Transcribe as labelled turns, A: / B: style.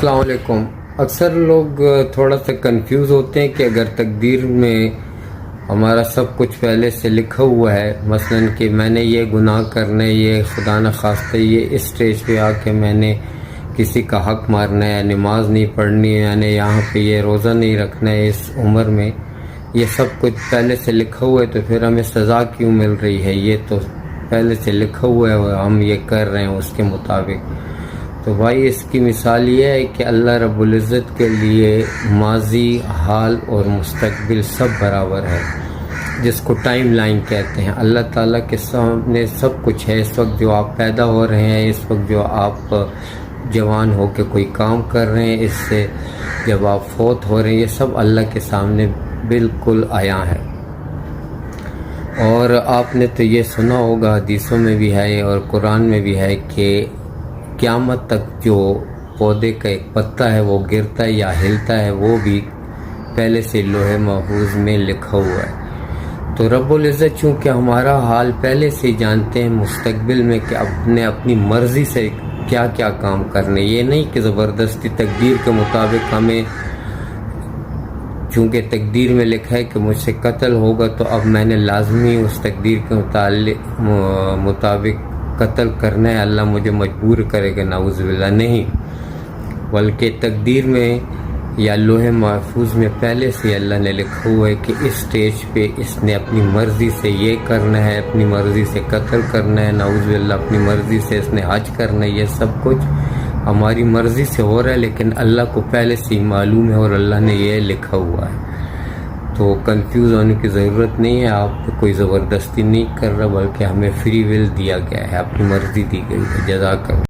A: السلام علیکم۔ اکثر لوگ تھوڑا سا کنفیوز ہوتے ہیں کہ اگر تقدیر میں ہمارا سب کچھ پہلے سے لکھا ہوا ہے، مثلا کہ میں نے یہ گناہ کرنے، یہ خدا نخواستہ یہ اس سٹیج پہ آ کے میں نے کسی کا حق مارنا ہے، نماز نہیں پڑھنی ہے، یعنی یہاں پہ یہ روزہ نہیں رکھنا ہے اس عمر میں، یہ سب کچھ پہلے سے لکھا ہوا ہے، تو پھر ہمیں سزا کیوں مل رہی ہے؟ یہ تو پہلے سے لکھا ہوا ہے اور ہم یہ کر رہے ہیں اس کے مطابق۔ تو بھائی اس کی مثال یہ ہے کہ اللہ رب العزت کے لیے ماضی، حال اور مستقبل سب برابر ہے، جس کو ٹائم لائن کہتے ہیں۔ اللہ تعالیٰ کے سامنے سب کچھ ہے۔ اس وقت جو آپ پیدا ہو رہے ہیں، اس وقت جو آپ جوان ہو کے کوئی کام کر رہے ہیں، اس سے جب آپ فوت ہو رہے ہیں، یہ سب اللہ کے سامنے بالکل عیاں ہے۔ اور آپ نے تو یہ سنا ہوگا، حدیثوں میں بھی ہے اور قرآن میں بھی ہے کہ قیامت تک جو پودے کا ایک پتا ہے وہ گرتا ہے یا ہلتا ہے، وہ بھی پہلے سے لوح محفوظ میں لکھا ہوا ہے۔ تو رب العزت چونکہ ہمارا حال پہلے سے جانتے ہیں مستقبل میں کہ اپنی مرضی سے کیا کیا کام کرنے، یہ نہیں کہ زبردستی تقدیر کے مطابق ہمیں، چونکہ تقدیر میں لکھا ہے کہ مجھ سے قتل ہوگا تو اب میں نے لازمی اس تقدیر کے مطابق قتل کرنا ہے، اللہ مجھے مجبور کرے گا، نعوذ باللہ، نہیں، بلکہ تقدیر میں یا لوح محفوظ میں پہلے سے اللہ نے لکھا ہوا ہے کہ اس سٹیج پہ اس نے اپنی مرضی سے یہ کرنا ہے، اپنی مرضی سے قتل کرنا ہے، نعوذ باللہ، اپنی مرضی سے اس نے حج کرنا ہے۔ یہ سب کچھ ہماری مرضی سے ہو رہا ہے، لیکن اللہ کو پہلے سے ہی معلوم ہے اور اللہ نے یہ لکھا ہوا ہے۔ تو کنفیوز ہونے کی ضرورت نہیں ہے، آپ کو کوئی زبردستی نہیں کر رہا، بلکہ ہمیں فری ول دیا گیا ہے، اپنی مرضی دی گئی ہے۔ جزاک اللہ۔